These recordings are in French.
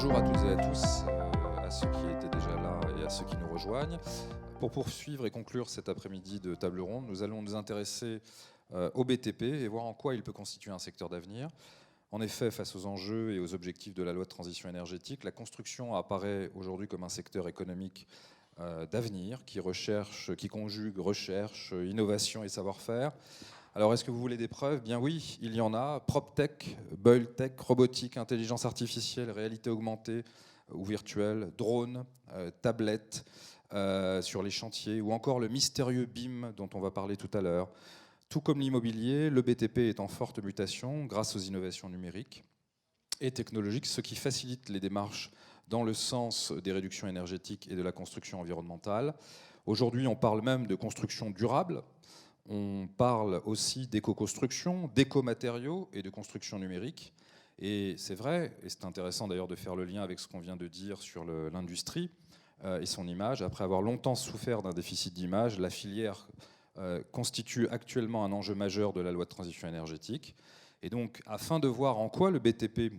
Bonjour à toutes et à tous, à ceux qui étaient déjà là et à ceux qui nous rejoignent. Pour poursuivre et conclure cet après-midi de table ronde, nous allons nous intéresser au BTP et voir en quoi il peut constituer un secteur d'avenir. En effet, face aux enjeux et aux objectifs de la loi de transition énergétique, la construction apparaît aujourd'hui comme un secteur économique d'avenir qui conjugue recherche, innovation et savoir-faire. Alors, est-ce que vous voulez des preuves ? Bien oui, il y en a. PropTech, BoilTech, robotique, intelligence artificielle, réalité augmentée ou virtuelle, drones, tablettes sur les chantiers, ou encore le mystérieux BIM dont on va parler tout à l'heure. Tout comme l'immobilier, le BTP est en forte mutation grâce aux innovations numériques et technologiques, ce qui facilite les démarches dans le sens des réductions énergétiques et de la construction environnementale. Aujourd'hui, on parle même de construction durable. On parle aussi d'éco-construction, d'éco-matériaux et de construction numérique. Et c'est vrai, et c'est intéressant d'ailleurs de faire le lien avec ce qu'on vient de dire sur l'industrie et son image. Après avoir longtemps souffert d'un déficit d'image, la filière constitue actuellement un enjeu majeur de la loi de transition énergétique. Et donc, afin de voir en quoi le BTP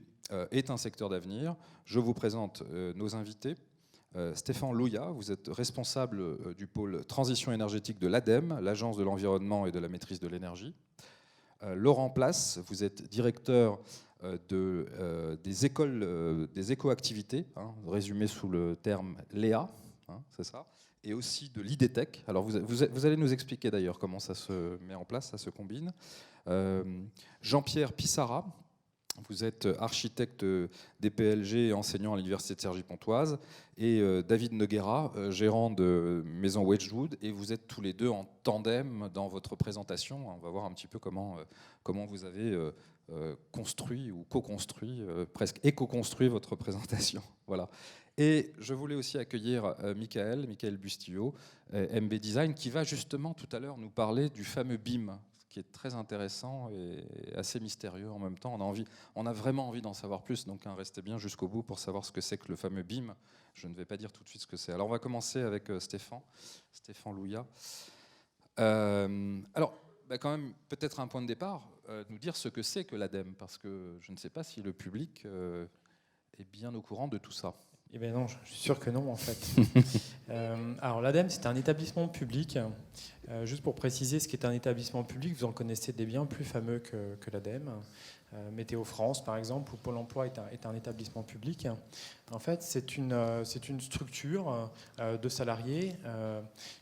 est un secteur d'avenir, je vous présente nos invités. Stéphane Louya, vous êtes responsable du pôle transition énergétique de l'ADEME, l'Agence de l'environnement et de la maîtrise de l'énergie. Laurent Place, vous êtes directeur des écoles des éco-activités, résumé sous le terme Léa, c'est ça, et aussi de l'IDTech. Alors vous allez nous expliquer d'ailleurs comment ça se met en place, ça se combine. Jean-Pierre Pissarra, vous êtes architecte des PLG et enseignant à l'université de Cergy-Pontoise, et David Noguera, gérant de Maison Wedgwood, et vous êtes tous les deux en tandem dans votre présentation. On va voir un petit peu comment vous avez construit ou co-construit, presque éco-construit votre présentation. Voilà. Et je voulais aussi accueillir Michael Bustillo, MB Design, qui va justement tout à l'heure nous parler du fameux BIM, qui est très intéressant et assez mystérieux en même temps. On a vraiment envie d'en savoir plus, donc restez bien jusqu'au bout pour savoir ce que c'est que le fameux BIM. Je ne vais pas dire tout de suite ce que c'est. Alors on va commencer avec Stéphane Louya. Alors, quand même, peut-être un point de départ, nous dire ce que c'est que l'ADEME, parce que je ne sais pas si le public est bien au courant de tout ça. Eh bien non, je suis sûr que non en fait. Alors l'ADEME, c'est un établissement public. Juste pour préciser ce qu'est un établissement public, vous en connaissez des bien plus fameux que l'ADEME. Météo France par exemple, ou Pôle emploi est un établissement public. En fait, c'est une structure de salariés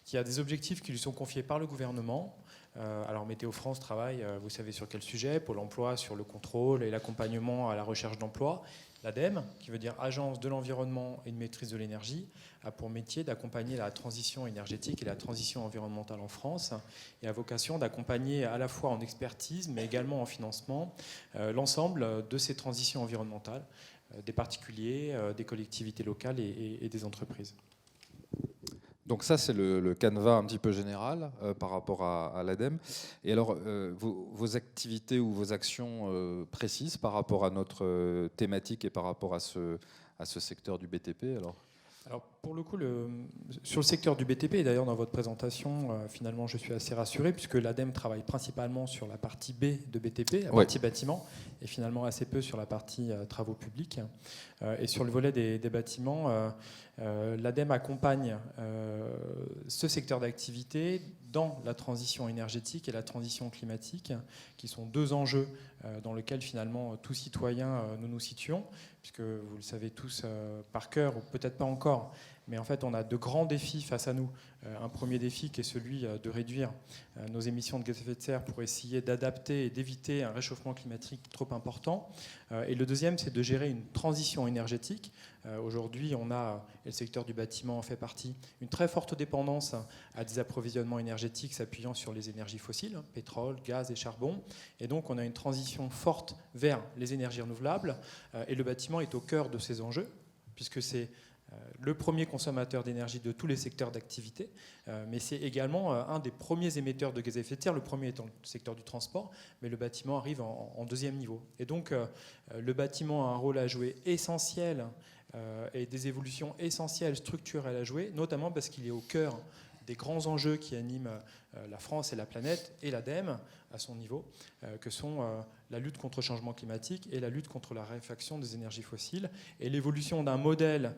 qui a des objectifs qui lui sont confiés par le gouvernement. Alors Météo France travaille, vous savez sur quel sujet, Pôle emploi sur le contrôle et l'accompagnement à la recherche d'emploi. L'ADEME, qui veut dire Agence de l'environnement et de maîtrise de l'énergie, a pour métier d'accompagner la transition énergétique et la transition environnementale en France et a vocation d'accompagner à la fois en expertise mais également en financement l'ensemble de ces transitions environnementales, des particuliers, des collectivités locales et des entreprises. Donc ça, c'est le canevas un petit peu général par rapport à l'ADEME. Et alors, vos activités ou vos actions précises par rapport à notre thématique et par rapport à ce secteur du BTP alors pour le coup, sur le secteur du BTP, et d'ailleurs dans votre présentation, finalement je suis assez rassuré puisque l'ADEME travaille principalement sur la partie B de BTP, la partie bâtiment, et finalement assez peu sur la partie travaux publics. Et sur le volet des bâtiments, l'ADEME accompagne ce secteur d'activité dans la transition énergétique et la transition climatique, qui sont deux enjeux dans lesquels finalement tout citoyen nous nous situons, puisque vous le savez tous par cœur, ou peut-être pas encore, mais en fait on a de grands défis face à nous. Un premier défi qui est celui de réduire nos émissions de gaz à effet de serre pour essayer d'adapter et d'éviter un réchauffement climatique trop important. Et le deuxième, c'est de gérer une transition énergétique. Aujourd'hui, on a, et le secteur du bâtiment en fait partie, une très forte dépendance à des approvisionnements énergétiques s'appuyant sur les énergies fossiles, pétrole, gaz et charbon. Et donc on a une transition forte vers les énergies renouvelables. Et le bâtiment est au cœur de ces enjeux, puisque c'est le premier consommateur d'énergie de tous les secteurs d'activité, mais c'est également un des premiers émetteurs de gaz à effet de serre, le premier étant le secteur du transport, mais le bâtiment arrive en deuxième niveau. Et donc le bâtiment a un rôle à jouer essentiel et des évolutions essentielles, structurelles à jouer, notamment parce qu'il est au cœur des grands enjeux qui animent la France et la planète et l'ADEME à son niveau, que sont la lutte contre le changement climatique et la lutte contre la raréfaction des énergies fossiles et l'évolution d'un modèle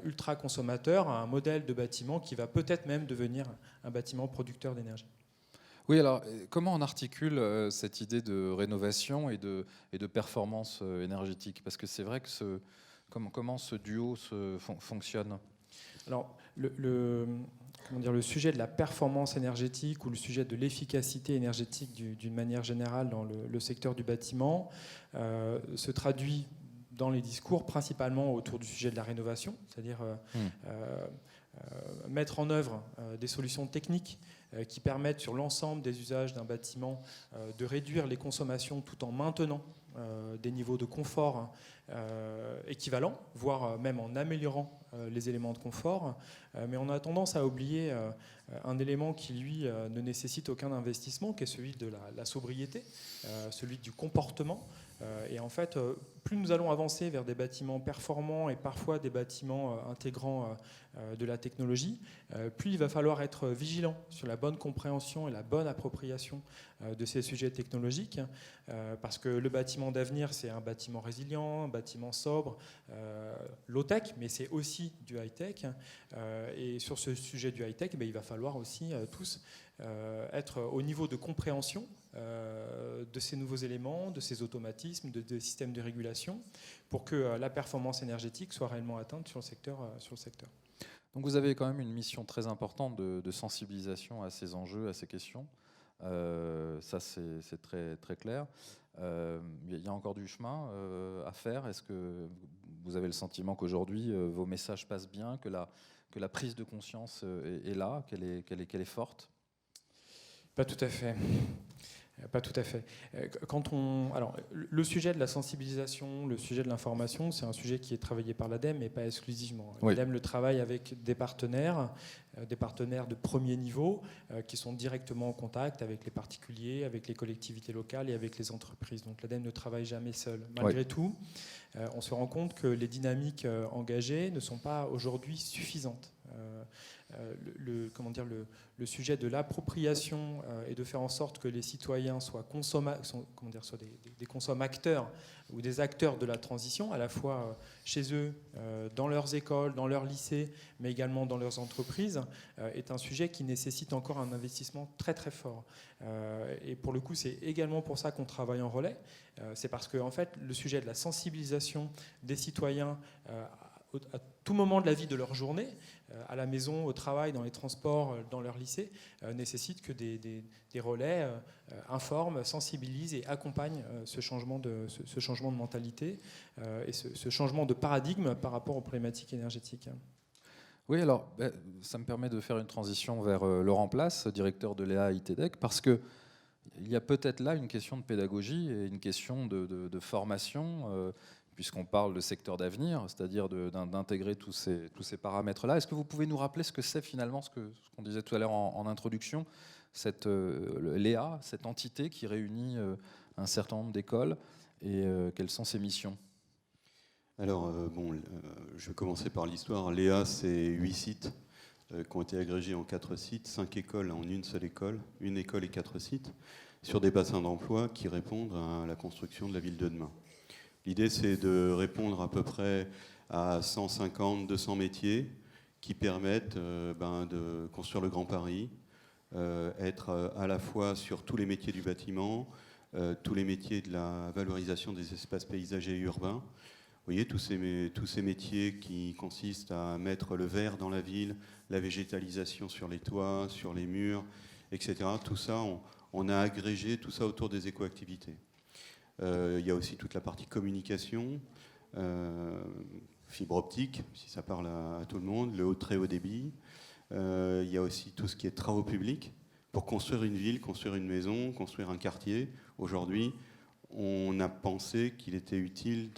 ultra consommateur à un modèle de bâtiment qui va peut-être même devenir un bâtiment producteur d'énergie. Oui, alors comment on articule cette idée de rénovation et de performance énergétique? Parce que c'est vrai que comment ce duo fonctionne? Alors, le sujet de la performance énergétique ou le sujet de l'efficacité énergétique d'une manière générale dans le secteur du bâtiment se traduit dans les discours principalement autour du sujet de la rénovation, c'est-à-dire mettre en œuvre des solutions techniques qui permettent sur l'ensemble des usages d'un bâtiment de réduire les consommations tout en maintenant des niveaux de confort équivalents, voire même en améliorant les éléments de confort. Mais on a tendance à oublier un élément qui, lui, ne nécessite aucun investissement, qui est celui de la sobriété, celui du comportement. Et en fait, plus nous allons avancer vers des bâtiments performants et parfois des bâtiments intégrant de la technologie, plus il va falloir être vigilant sur la bonne compréhension et la bonne appropriation de ces sujets technologiques, parce que le bâtiment d'avenir, c'est un bâtiment résilient, un bâtiment sobre, low-tech, mais c'est aussi du high-tech. Et sur ce sujet du high-tech, il va falloir aussi tous être au niveau de compréhension de ces nouveaux éléments, de ces automatismes, de systèmes de régulation, pour que la performance énergétique soit réellement atteinte sur le secteur. Donc vous avez quand même une mission très importante de sensibilisation à ces enjeux, à ces questions. Ça, c'est très, très clair. Il y a encore du chemin à faire. Est-ce que vous avez le sentiment qu'aujourd'hui, vos messages passent bien, que la prise de conscience est là, qu'elle est forte? Pas tout à fait. Pas tout à fait. Alors, le sujet de la sensibilisation, le sujet de l'information, c'est un sujet qui est travaillé par l'ADEME, mais pas exclusivement. Oui. L'ADEME le travaille avec des partenaires de premier niveau, qui sont directement en contact avec les particuliers, avec les collectivités locales et avec les entreprises. Donc l'ADEME ne travaille jamais seul. Malgré tout, on se rend compte que les dynamiques engagées ne sont pas aujourd'hui suffisantes. Le sujet de l'appropriation et de faire en sorte que les citoyens soient des consommateurs ou des acteurs de la transition, à la fois chez eux, dans leurs écoles, dans leurs lycées, mais également dans leurs entreprises, est un sujet qui nécessite encore un investissement très très fort. Et pour le coup, c'est également pour ça qu'on travaille en relais. C'est parce que en fait, le sujet de la sensibilisation des citoyens à tout moment de la vie de leur journée, à la maison, au travail, dans les transports, dans leur lycée, nécessite que des relais informent, sensibilisent et accompagnent ce changement de mentalité et ce changement de paradigme par rapport aux problématiques énergétiques. Oui, alors ça me permet de faire une transition vers Laurent Place, directeur de l'EA ITDEC, parce qu'il y a peut-être là une question de pédagogie et une question de formation, puisqu'on parle de secteur d'avenir, c'est-à-dire d'intégrer tous ces paramètres-là. Est-ce que vous pouvez nous rappeler ce que c'est finalement, ce qu'on disait tout à l'heure en introduction, l'EA, cette entité qui réunit un certain nombre d'écoles, et quelles sont ses missions? Alors, je vais commencer par l'histoire. L'EA, c'est 8 sites qui ont été agrégés en 4 sites, 5 écoles en une seule école, une école et 4 sites, sur des bassins d'emploi qui répondent à la construction de la ville de demain. L'idée, c'est de répondre à peu près à 150-200 métiers qui permettent de construire le Grand Paris, être à la fois sur tous les métiers du bâtiment, tous les métiers de la valorisation des espaces paysagers et urbains. Vous voyez, tous ces métiers qui consistent à mettre le vert dans la ville, la végétalisation sur les toits, sur les murs, etc. Tout ça, on a agrégé tout ça autour des écoactivités. Il y a aussi toute la partie communication, fibre optique, si ça parle à tout le monde, le très haut débit. Il y a aussi tout ce qui est travaux publics. Pour construire une ville, construire une maison, construire un quartier, aujourd'hui, on a pensé qu'il était utile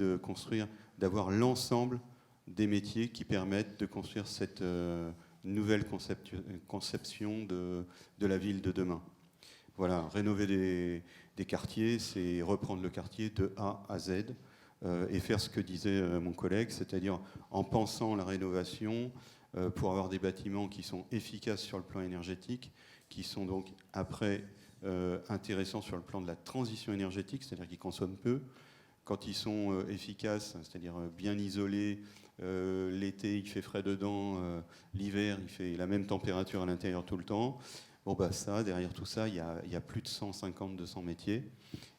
d'avoir l'ensemble des métiers qui permettent de construire cette nouvelle conception de la ville de demain. Voilà, rénover des quartiers, c'est reprendre le quartier de A à Z et faire ce que disait mon collègue, c'est-à-dire en pensant la rénovation, pour avoir des bâtiments qui sont efficaces sur le plan énergétique, qui sont donc après intéressants sur le plan de la transition énergétique, c'est-à-dire qu'ils consomment peu. Quand ils sont efficaces, c'est-à-dire bien isolés, l'été il fait frais dedans, l'hiver il fait la même température à l'intérieur tout le temps. Bon bah ça, derrière tout ça, il y a plus de 150-200 métiers,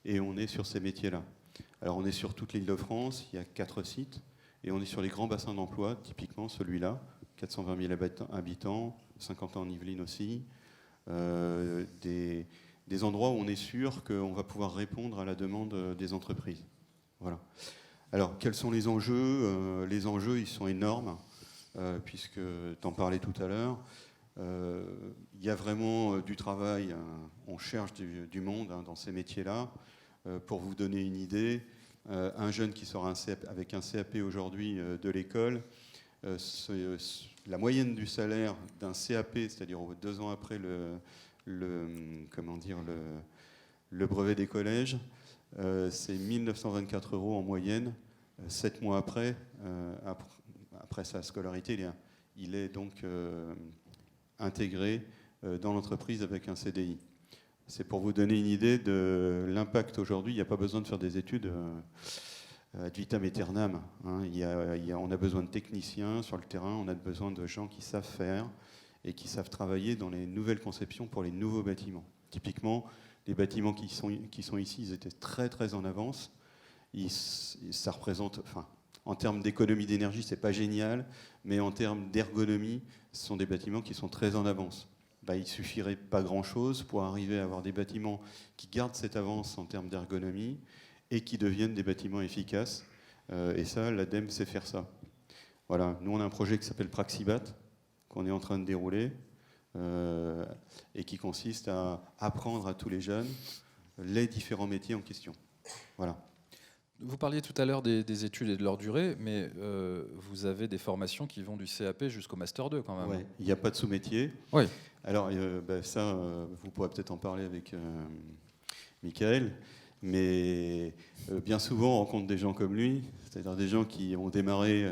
et on est sur ces métiers-là. Alors on est sur toute l'Île-de-France, il y a 4 sites, et on est sur les grands bassins d'emploi, typiquement celui-là, 420 000 habitants, 50 ans en Yvelines aussi, des endroits où on est sûr qu'on va pouvoir répondre à la demande des entreprises. Voilà. Alors, quels sont les enjeux ? Les enjeux, ils sont énormes, puisque tu en parlais tout à l'heure. Il y a vraiment du travail, on cherche du monde dans ces métiers-là. Pour vous donner une idée, un jeune qui sort avec un CAP aujourd'hui de l'école, la moyenne du salaire d'un CAP, c'est-à-dire 2 ans après le brevet des collèges, c'est 1 924 € en moyenne, 7 mois après sa scolarité, il est donc intégré dans l'entreprise avec un CDI. C'est pour vous donner une idée de l'impact aujourd'hui. Il n'y a pas besoin de faire des études ad vitam aeternam. Hein. On a besoin de techniciens sur le terrain, on a besoin de gens qui savent faire et qui savent travailler dans les nouvelles conceptions pour les nouveaux bâtiments. Typiquement, les bâtiments qui sont ici, ils étaient très très en avance. Ça représente, en termes d'économie d'énergie, c'est pas génial, mais en termes d'ergonomie, ce sont des bâtiments qui sont très en avance. Il suffirait pas grand-chose pour arriver à avoir des bâtiments qui gardent cette avance en termes d'ergonomie et qui deviennent des bâtiments efficaces. Et ça, l'ADEME sait faire ça. Voilà. Nous, on a un projet qui s'appelle Praxibat, qu'on est en train de dérouler, et qui consiste à apprendre à tous les jeunes les différents métiers en question. Voilà. Vous parliez tout à l'heure des études et de leur durée, mais vous avez des formations qui vont du CAP jusqu'au Master 2 quand même. Ouais, il n'y a pas de sous-métier. Oui. Alors ça, vous pourrez peut-être en parler avec Michael, mais bien souvent on rencontre des gens comme lui, c'est-à-dire des gens qui ont démarré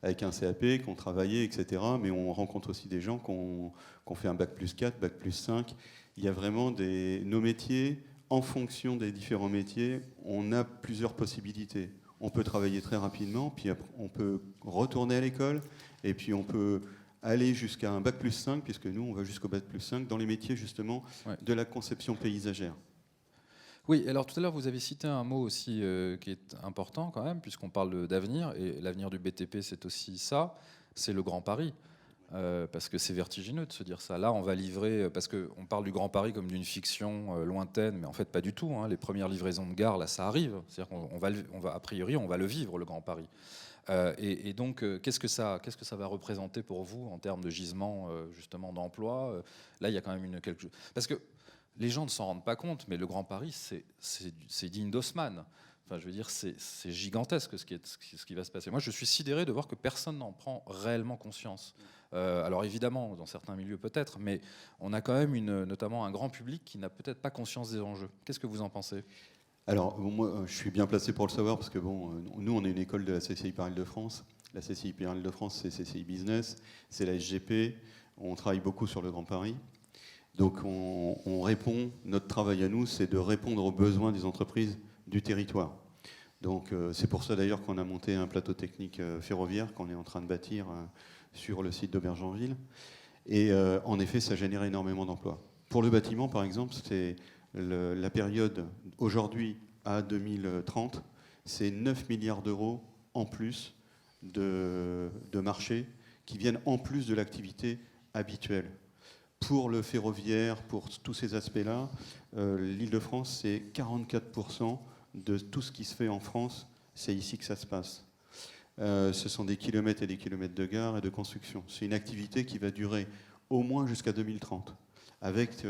avec un CAP, qui ont travaillé, etc. Mais on rencontre aussi des gens qui ont fait un bac+4, bac+5. Il y a vraiment nos métiers. En fonction des différents métiers, on a plusieurs possibilités. On peut travailler très rapidement, puis on peut retourner à l'école, et puis on peut aller jusqu'à un bac+5, puisque nous, on va jusqu'au bac+5 dans les métiers, justement, de la conception paysagère. Oui, alors tout à l'heure, vous avez cité un mot aussi qui est important quand même, puisqu'on parle d'avenir, et l'avenir du BTP, c'est aussi ça, c'est le Grand Paris. Parce que c'est vertigineux de se dire ça. Là, on va livrer, parce qu'on parle du Grand Paris comme d'une fiction lointaine, mais en fait pas du tout. Hein. Les premières livraisons de gares, là, ça arrive. C'est-à-dire qu'on va, a priori, on va le vivre, le Grand Paris. Et donc, qu'est-ce que ça va représenter pour vous en termes de gisement, justement, d'emploi ? Là, il y a quand même quelque chose. Parce que les gens ne s'en rendent pas compte, mais le Grand Paris, c'est digne d'Haussmann. Enfin, je veux dire, c'est gigantesque ce qui va se passer. Moi, je suis sidéré de voir que personne n'en prend réellement conscience. Alors évidemment, dans certains milieux peut-être, mais on a quand même notamment un grand public qui n'a peut-être pas conscience des enjeux. Qu'est-ce que vous en pensez ? Alors, moi, je suis bien placé pour le savoir, parce que nous, on est une école de la CCI Paris Île-de-France. La CCI Paris Île-de-France, c'est CCI Business, c'est la SGP. On travaille beaucoup sur le Grand Paris. Donc, on répond, notre travail à nous, c'est de répondre aux besoins des entreprises du territoire. Donc c'est pour ça d'ailleurs qu'on a monté un plateau technique ferroviaire qu'on est en train de bâtir sur le site d'Aubergenville. Et en effet, ça génère énormément d'emplois. Pour le bâtiment, par exemple, c'est la période aujourd'hui à 2030, c'est 9 milliards d'euros en plus de marchés qui viennent en plus de l'activité habituelle. Pour le ferroviaire, pour tous ces aspects-là, l'Île-de-France, c'est 44% de tout ce qui se fait en France, c'est ici que ça se passe. Ce sont des kilomètres et des kilomètres de gare et de construction. C'est une activité qui va durer au moins jusqu'à 2030, avec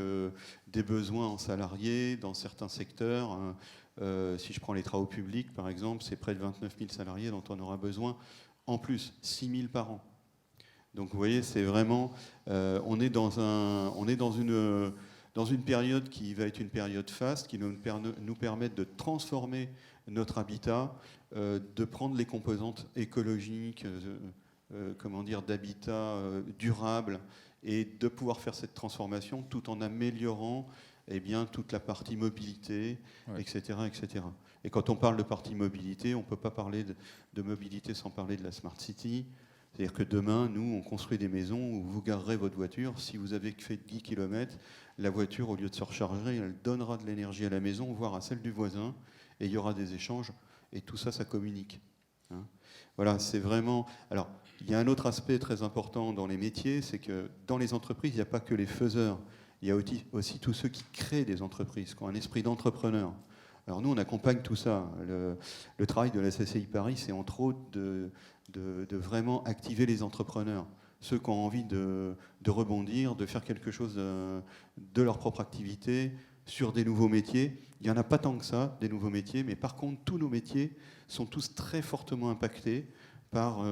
des besoins en salariés dans certains secteurs. Si je prends les travaux publics, par exemple, c'est près de 29 000 salariés dont on aura besoin, en plus, 6 000 par an. Donc vous voyez, c'est vraiment, on est dans une période qui va être une période faste, qui nous permettre de transformer notre habitat, de prendre les composantes écologiques, d'habitat durable et de pouvoir faire cette transformation tout en améliorant toute la partie mobilité, etc., etc. Et quand on parle de partie mobilité, on ne peut pas parler de mobilité sans parler de la Smart City. C'est-à-dire que demain, nous, on construit des maisons où vous garerez votre voiture. Si vous avez fait 10 km, la voiture, au lieu de se recharger, elle donnera de l'énergie à la maison, voire à celle du voisin, et il y aura des échanges, et tout ça, ça communique. Hein. Voilà, c'est vraiment... Alors, il y a un autre aspect très important dans les métiers, c'est que dans les entreprises, il n'y a pas que les faiseurs, il y a aussi tous ceux qui créent des entreprises, qui ont un esprit d'entrepreneur. Alors nous, on accompagne tout ça. Le travail de la CCI Paris, c'est entre autres de vraiment activer les entrepreneurs, ceux qui ont envie de rebondir, de faire quelque chose de leur propre activité sur des nouveaux métiers. Il n'y en a pas tant que ça, des nouveaux métiers, mais par contre, tous nos métiers sont tous très fortement impactés par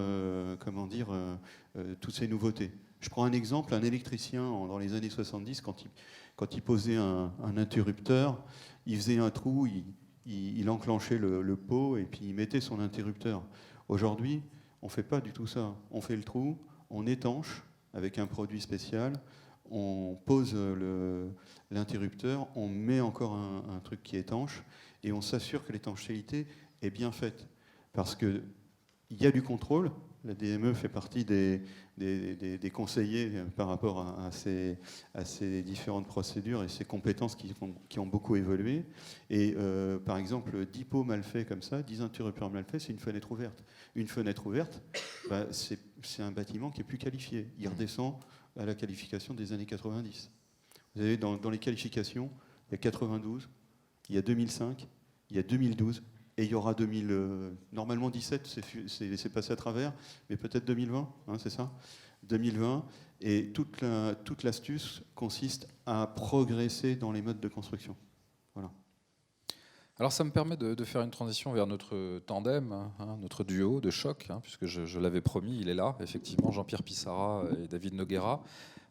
toutes ces nouveautés. Je prends un exemple, un électricien dans les années 70, quand il posait un interrupteur, il faisait un trou, il enclenchait le pot et puis il mettait son interrupteur. Aujourd'hui, on ne fait pas du tout ça. On fait le trou, on étanche avec un produit spécial, on pose l'interrupteur, on met encore un truc qui étanche et on s'assure que l'étanchéité est bien faite. Parce qu'il y a du contrôle. La DME fait partie des conseillers par rapport à ces différentes procédures et ces compétences qui ont beaucoup évolué. Et par exemple, 10 pots mal faits comme ça, 10 interrupteurs mal faits, c'est une fenêtre ouverte. Une fenêtre ouverte, c'est un bâtiment qui est plus qualifié. Il redescend à la qualification des années 90. Vous avez dans les qualifications, il y a 92, il y a 2005, il y a 2012. Et il y aura normalement 17, c'est passé à travers, mais peut-être 2020, hein, c'est ça 2020. Et toute l'astuce consiste à progresser dans les modes de construction. Voilà. Alors ça me permet de faire une transition vers notre tandem, hein, notre duo de choc, hein, puisque je l'avais promis, il est là, effectivement, Jean-Pierre Pissarra et David Noguera.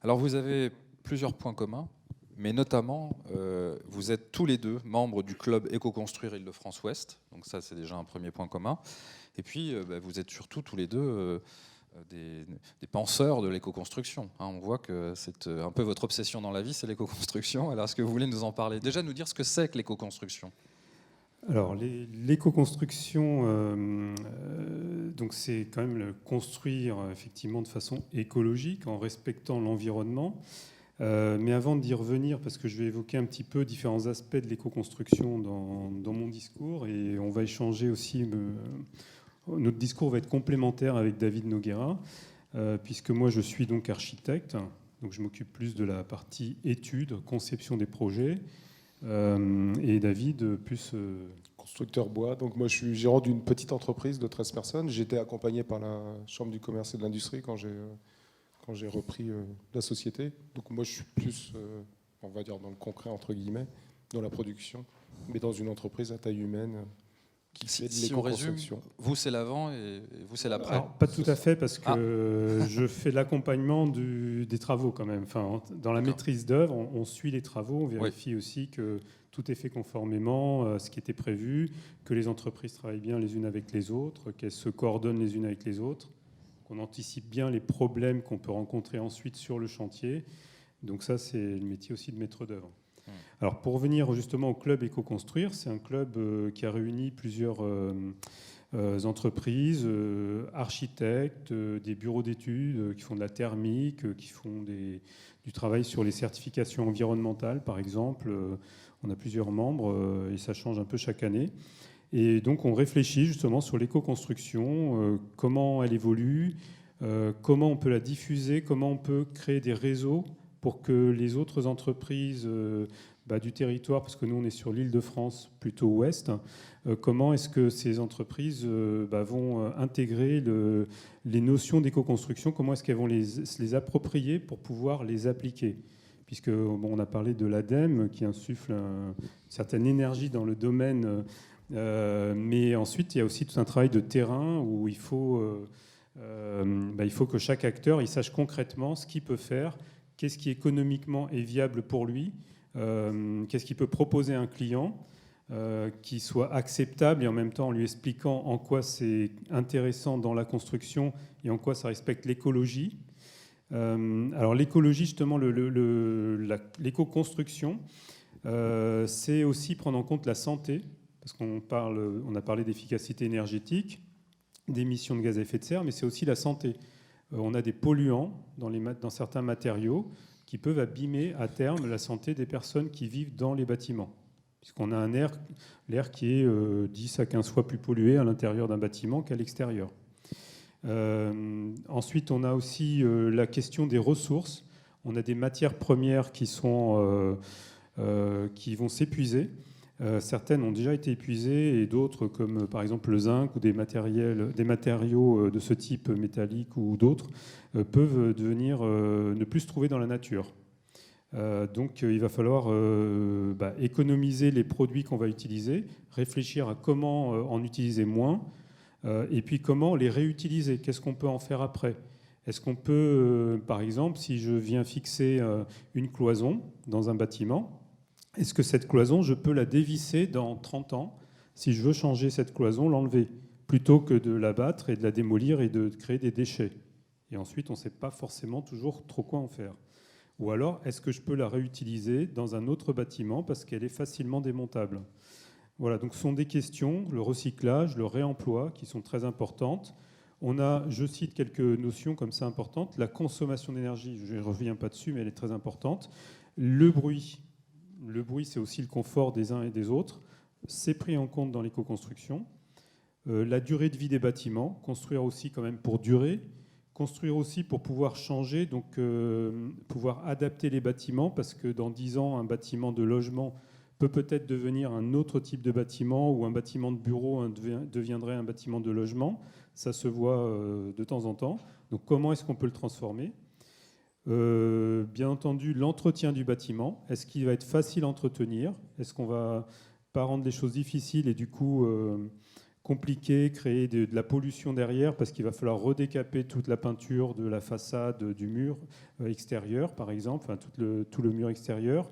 Alors vous avez plusieurs points communs. Mais notamment, vous êtes tous les deux membres du club Éco-Construire Île-de-France-Ouest, donc ça c'est déjà un premier point commun. Et puis vous êtes surtout tous les deux des penseurs de l'éco-construction. Hein. On voit que c'est un peu votre obsession dans la vie, c'est l'éco-construction. Alors est-ce que vous voulez nous en parler? Déjà nous dire ce que c'est que l'éco-construction. Alors l'éco-construction, donc c'est quand même le construire effectivement de façon écologique en respectant l'environnement. Mais avant d'y revenir, parce que je vais évoquer un petit peu différents aspects de l'éco-construction dans mon discours, et on va échanger aussi, notre discours va être complémentaire avec David Noguera, puisque moi je suis donc architecte, donc je m'occupe plus de la partie études, conception des projets, et David plus... Constructeur bois, donc moi je suis gérant d'une petite entreprise de 13 personnes, j'étais accompagné par la Chambre du commerce et de l'industrie quand j'ai repris la société. Donc moi, je suis plus, on va dire, dans le concret, entre guillemets, dans la production, mais dans une entreprise à taille humaine qui fait de l'éco-construction. Vous, c'est l'avant et vous, c'est l'après. Alors, pas tout à fait, parce que je fais l'accompagnement des travaux quand même. Enfin, dans la maîtrise d'œuvre, on suit les travaux, on vérifie aussi que tout est fait conformément à ce qui était prévu, que les entreprises travaillent bien les unes avec les autres, qu'elles se coordonnent les unes avec les autres, qu'on anticipe bien les problèmes qu'on peut rencontrer ensuite sur le chantier. Donc ça, c'est le métier aussi de maître d'œuvre. Alors pour revenir justement au club Éco-Construire, c'est un club qui a réuni plusieurs entreprises, architectes, des bureaux d'études qui font de la thermique, qui font du travail sur les certifications environnementales, par exemple. On a plusieurs membres et ça change un peu chaque année. Et donc on réfléchit justement sur l'éco-construction, comment elle évolue, comment on peut la diffuser, comment on peut créer des réseaux pour que les autres entreprises du territoire, parce que nous on est sur l'Île-de-France plutôt ouest, comment est-ce que ces entreprises vont intégrer les notions d'éco-construction, comment est-ce qu'elles vont les approprier pour pouvoir les appliquer. Puisque on a parlé de l'ADEME qui insuffle une certaine énergie dans le domaine, mais ensuite il y a aussi tout un travail de terrain où il faut que chaque acteur il sache concrètement ce qu'il peut faire, qu'est-ce qui économiquement est viable pour lui, qu'est-ce qu'il peut proposer à un client, qui soit acceptable et en même temps en lui expliquant en quoi c'est intéressant dans la construction et en quoi ça respecte l'écologie. Alors l'écologie, justement, l'éco-construction, c'est aussi prendre en compte la santé, parce on a parlé d'efficacité énergétique, d'émissions de gaz à effet de serre, mais c'est aussi la santé. On a des polluants dans certains matériaux qui peuvent abîmer à terme la santé des personnes qui vivent dans les bâtiments, puisqu'on a l'air qui est 10 à 15 fois plus pollué à l'intérieur d'un bâtiment qu'à l'extérieur. Ensuite, on a aussi la question des ressources. On a des matières premières qui vont s'épuiser. Certaines ont déjà été épuisées et d'autres, comme par exemple le zinc ou des matériaux de ce type métallique ou d'autres, peuvent ne plus se trouver dans la nature. Donc il va falloir économiser les produits qu'on va utiliser, réfléchir à comment en utiliser moins, et puis comment les réutiliser. Qu'est-ce qu'on peut en faire après ? Est-ce qu'on peut, par exemple, si je viens fixer une cloison dans un bâtiment, est-ce que cette cloison, je peux la dévisser dans 30 ans, si je veux changer cette cloison, l'enlever, plutôt que de l'abattre et de la démolir et de créer des déchets. Et ensuite, on ne sait pas forcément toujours trop quoi en faire. Ou alors, est-ce que je peux la réutiliser dans un autre bâtiment parce qu'elle est facilement démontable ? Voilà, donc ce sont des questions, le recyclage, le réemploi, qui sont très importantes. On a, je cite quelques notions comme ça importantes, la consommation d'énergie, je ne reviens pas dessus, mais elle est très importante. Le bruit, c'est aussi le confort des uns et des autres. C'est pris en compte dans l'éco-construction. La durée de vie des bâtiments, construire aussi quand même pour durer. Construire aussi pour pouvoir changer, donc pouvoir adapter les bâtiments, parce que dans 10 ans, un bâtiment de logement peut-être devenir un autre type de bâtiment, ou un bâtiment de bureau deviendrait un bâtiment de logement. Ça se voit de temps en temps. Donc comment est-ce qu'on peut le transformer ? Bien entendu, l'entretien du bâtiment. Est-ce qu'il va être facile à entretenir ? Est-ce qu'on va pas rendre les choses difficiles et du coup compliquées, créer de la pollution derrière, parce qu'il va falloir redécaper toute la peinture de la façade du mur extérieur, par exemple, enfin, tout le mur extérieur,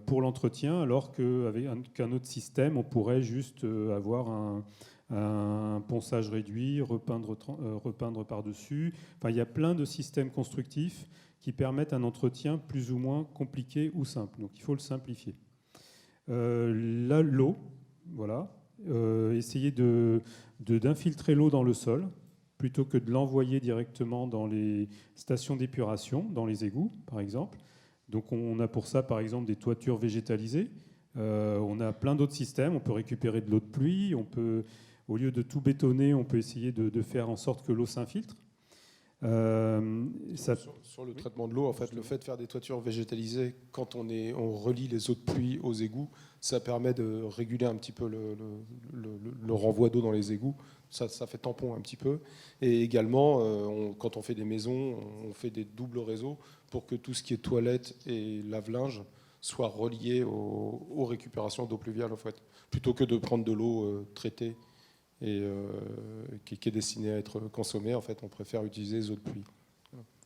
pour l'entretien, alors qu'avec un autre système, on pourrait juste avoir un ponçage réduit, repeindre par-dessus. Enfin, il y a plein de systèmes constructifs qui permettent un entretien plus ou moins compliqué ou simple. Donc il faut le simplifier. Là, l'eau, voilà. Essayer d'infiltrer l'eau dans le sol plutôt que de l'envoyer directement dans les stations d'épuration, dans les égouts, par exemple. Donc on a pour ça, par exemple, des toitures végétalisées. On a plein d'autres systèmes. On peut récupérer de l'eau de pluie. On peut, au lieu de tout bétonner, on peut essayer de faire en sorte que l'eau s'infiltre. Sur le traitement de l'eau, en fait, le fait de faire des toitures végétalisées, quand on relie les eaux de pluie aux égouts, ça permet de réguler un petit peu le renvoi d'eau dans les égouts. Ça fait tampon un petit peu. Et également, quand on fait des maisons, on fait des doubles réseaux pour que tout ce qui est toilette et lave-linge soit relié aux récupérations d'eau pluviale, en fait, plutôt que de prendre de l'eau traitée et qui est destinée à être consommée. En fait, on préfère utiliser les eaux de pluie.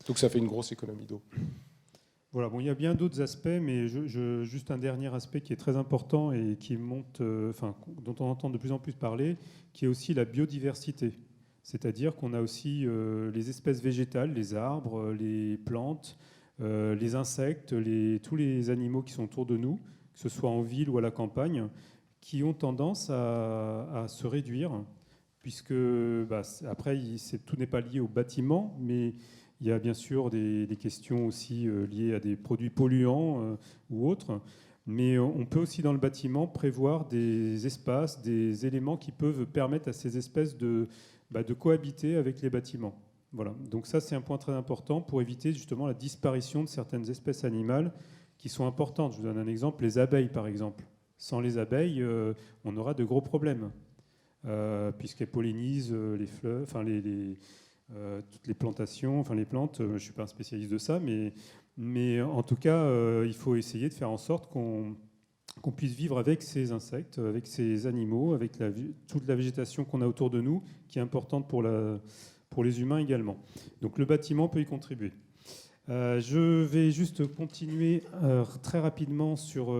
Donc ça fait une grosse économie d'eau. Voilà, bon, il y a bien d'autres aspects, mais juste un dernier aspect qui est très important et qui dont on entend de plus en plus parler, qui est aussi la biodiversité. C'est-à-dire qu'on a aussi les espèces végétales, les arbres, les plantes, les insectes, tous les animaux qui sont autour de nous, que ce soit en ville ou à la campagne, qui ont tendance à se réduire, puisque après, tout n'est pas lié au bâtiment, mais il y a bien sûr des questions aussi liées à des produits polluants ou autres. Mais on peut aussi dans le bâtiment prévoir des espaces, des éléments qui peuvent permettre à ces espèces de cohabiter avec les bâtiments. Voilà. Donc ça, c'est un point très important pour éviter justement la disparition de certaines espèces animales qui sont importantes. Je vous donne un exemple, les abeilles par exemple. Sans les abeilles, on aura de gros problèmes, puisqu'elles pollinisent les fleurs, enfin toutes les plantations, enfin les plantes. Je ne suis pas un spécialiste de ça, mais en tout cas, il faut essayer de faire en sorte qu'on puisse vivre avec ces insectes, avec ces animaux, avec toute la végétation qu'on a autour de nous, qui est importante pour les humains également. Donc le bâtiment peut y contribuer. Je vais juste continuer très rapidement sur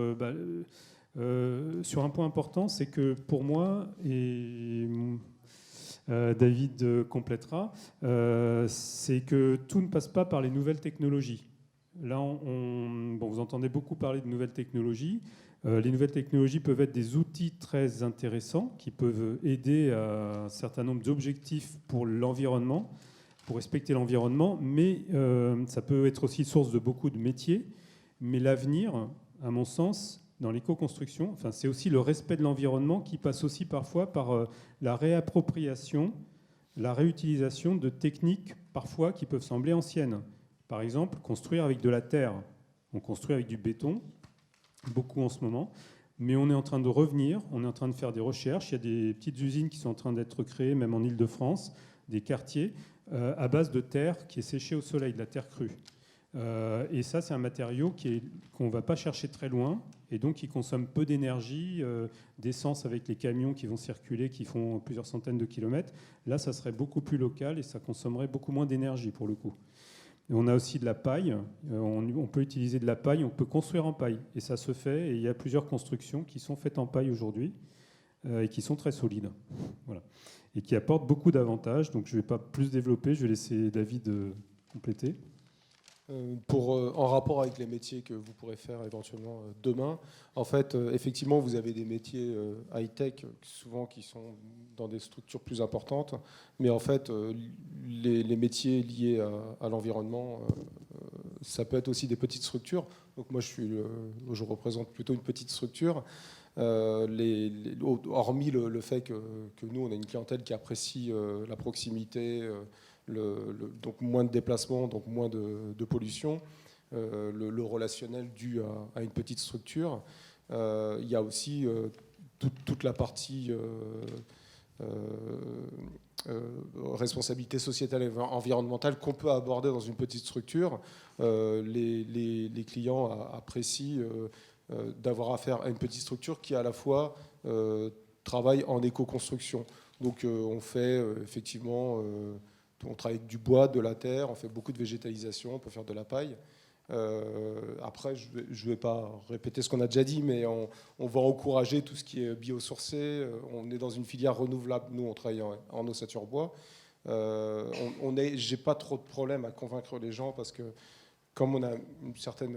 Sur un point important, c'est que pour moi, et David complétera, c'est que tout ne passe pas par les nouvelles technologies. Là, vous entendez beaucoup parler de nouvelles technologies. Les nouvelles technologies peuvent être des outils très intéressants qui peuvent aider à un certain nombre d'objectifs pour l'environnement, pour respecter l'environnement, mais ça peut être aussi source de beaucoup de métiers. Mais l'avenir, à mon sens, dans l'éco-construction, c'est aussi le respect de l'environnement qui passe aussi parfois par la réappropriation, la réutilisation de techniques parfois qui peuvent sembler anciennes. Par exemple, construire avec de la terre. On construit avec du béton, beaucoup en ce moment, mais on est en train de revenir, on est en train de faire des recherches. Il y a des petites usines qui sont en train d'être créées, même en Île-de-France, des quartiers à base de terre qui est séchée au soleil, de la terre crue. Et ça, c'est un matériau qu'on ne va pas chercher très loin et donc qui consomme peu d'énergie, d'essence avec les camions qui vont circuler, qui font plusieurs centaines de kilomètres. Là, ça serait beaucoup plus local et ça consommerait beaucoup moins d'énergie pour le coup. Et on a aussi de la paille. On peut utiliser de la paille, on peut construire en paille. Et ça se fait. Et il y a plusieurs constructions qui sont faites en paille aujourd'hui et qui sont très solides. Voilà. Et qui apportent beaucoup d'avantages. Donc je ne vais pas plus développer. Je vais laisser David compléter. En rapport avec les métiers que vous pourrez faire éventuellement demain, en fait, effectivement, vous avez des métiers high-tech, souvent qui sont dans des structures plus importantes, mais en fait, les métiers liés à l'environnement, ça peut être aussi des petites structures. Donc moi, je représente plutôt une petite structure. Hormis le fait que nous, on a une clientèle qui apprécie la proximité, donc moins de déplacements, donc moins de pollution, le relationnel dû à une petite structure. Il y a aussi toute la partie responsabilité sociétale et environnementale qu'on peut aborder dans une petite structure. Les clients apprécient d'avoir affaire à une petite structure qui à la fois travaille en éco-construction. Donc on fait effectivement... on travaille avec du bois, de la terre, on fait beaucoup de végétalisation, on peut faire de la paille. Après, je ne vais pas répéter ce qu'on a déjà dit, mais on va encourager tout ce qui est biosourcé. On est dans une filière renouvelable. Nous, on travaille en ossature bois. J'ai pas trop de problème à convaincre les gens parce que comme on a une certaine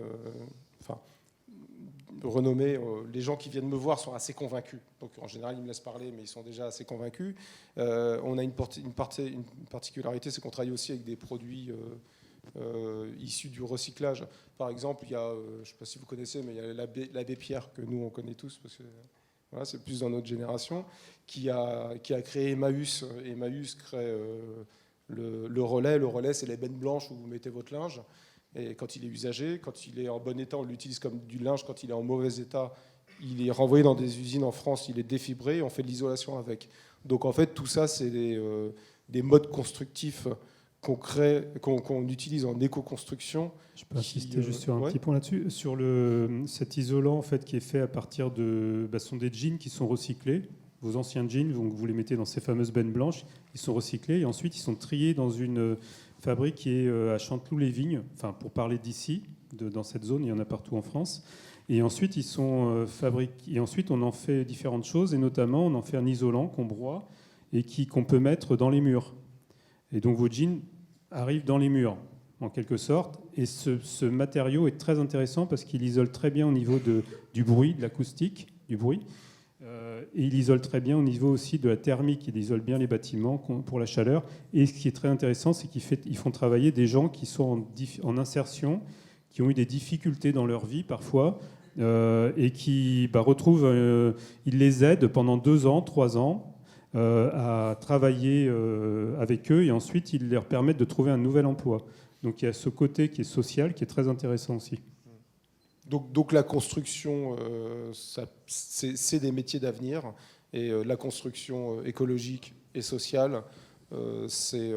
renommée, les gens qui viennent me voir sont assez convaincus. Donc en général, ils me laissent parler, mais ils sont déjà assez convaincus. On a une particularité, c'est qu'on travaille aussi avec des produits issus du recyclage. Par exemple, il y a, je ne sais pas si vous connaissez, mais il y a l'abbé Pierre, que nous, on connaît tous, parce que voilà, c'est plus dans notre génération, qui a créé Emmaüs. Emmaüs crée le relais. Le relais, c'est les bennes blanches où vous mettez votre linge. Et quand il est usagé, quand il est en bon état, on l'utilise comme du linge. Quand il est en mauvais état, il est renvoyé dans des usines en France, il est défibré et on fait de l'isolation avec. Donc en fait, tout ça, c'est des modes constructifs qu'on utilise en éco-construction. Je peux insister juste sur un petit point là-dessus. Sur cet isolant en fait, qui est fait à partir de... ce sont des jeans qui sont recyclés. Vos anciens jeans, donc vous les mettez dans ces fameuses bennes blanches, ils sont recyclés et ensuite ils sont triés dans une fabrique qui est à Chanteloup-les-Vignes, pour parler d'ici, dans cette zone, il y en a partout en France. Et ensuite, ils sont fabriqués. Et ensuite, on en fait différentes choses, et notamment, on en fait un isolant qu'on broie et qu'on peut mettre dans les murs. Et donc, vos jeans arrivent dans les murs, en quelque sorte. Et ce matériau est très intéressant parce qu'il isole très bien au niveau du bruit, de l'acoustique, du bruit. Et il isole très bien au niveau aussi de la thermique, il isole bien les bâtiments pour la chaleur. Et ce qui est très intéressant, c'est qu'ils font travailler des gens qui sont en insertion, qui ont eu des difficultés dans leur vie parfois, et qui retrouvent, ils les aident pendant 2 ans, 3 ans à travailler avec eux, et ensuite ils leur permettent de trouver un nouvel emploi. Donc il y a ce côté qui est social, qui est très intéressant aussi. Donc la construction, c'est des métiers d'avenir, et la construction écologique et sociale, c'est